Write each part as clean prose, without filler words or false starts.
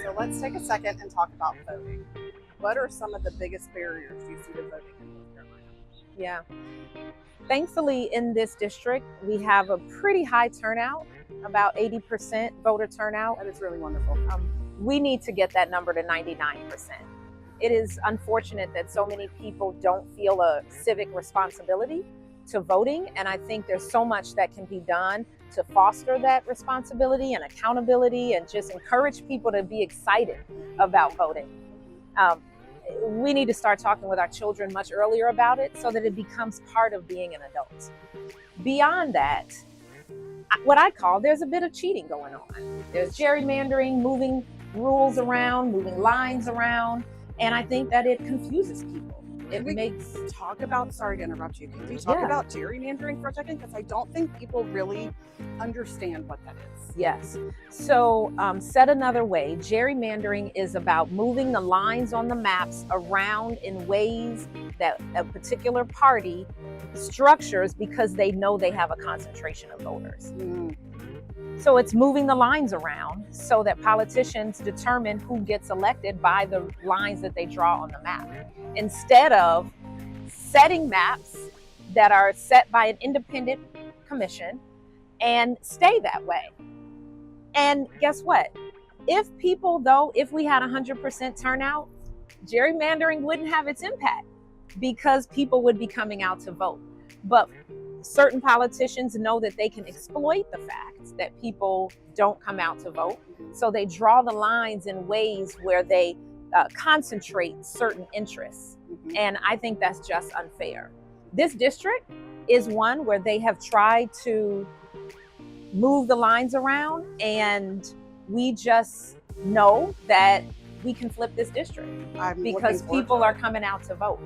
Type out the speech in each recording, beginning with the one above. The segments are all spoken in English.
So let's take a second and talk about voting. What are some of the biggest barriers you see to voting in North Carolina? Yeah. Thankfully, in this district, we have a pretty high turnout, about 80% voter turnout. That is really wonderful. We need to get that number to 99%. It is unfortunate that so many people don't feel a civic responsibility to voting, and I think there's so much that can be done to foster that responsibility and accountability and just encourage people to be excited about voting. We need to start talking with our children much earlier about it so that it becomes part of being an adult. Beyond that, what I call, there's a bit of cheating going on. There's gerrymandering, moving rules around, moving lines around, and I think that it confuses people. Sorry to interrupt you. Can we talk about gerrymandering for a second? Because I don't think people really understand what that is. Yes. So said another way, gerrymandering is about moving the lines on the maps around in ways that a particular party structures because they know they have a concentration of voters. So it's moving the lines around so that politicians determine who gets elected by the lines that they draw on the map, instead of setting maps that are set by an independent commission and stay that way. And guess what? If we had 100% turnout, gerrymandering wouldn't have its impact because people would be coming out to vote. But certain politicians know that they can exploit the fact that people don't come out to vote. So they draw the lines in ways where they concentrate certain interests. And I think that's just unfair. This district is one where they have tried to move the lines around, and we just know that we can flip this district because people are coming out to vote.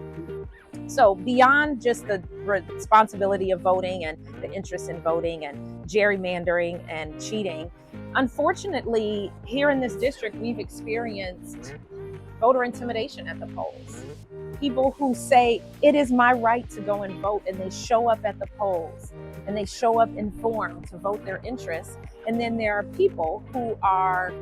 So beyond just the responsibility of voting and the interest in voting and gerrymandering and cheating, unfortunately, here in this district, we've experienced voter intimidation at the polls. People who say, it is my right to go and vote, and they show up at the polls and they show up informed to vote their interests. And then there are people who are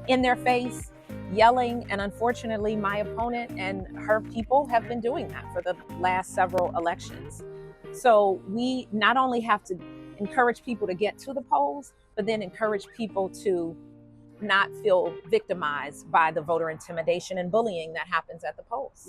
in their face yelling, and unfortunately my opponent and her people have been doing that for the last several elections. So we not only have to encourage people to get to the polls, but then encourage people to not feel victimized by the voter intimidation and bullying that happens at the polls.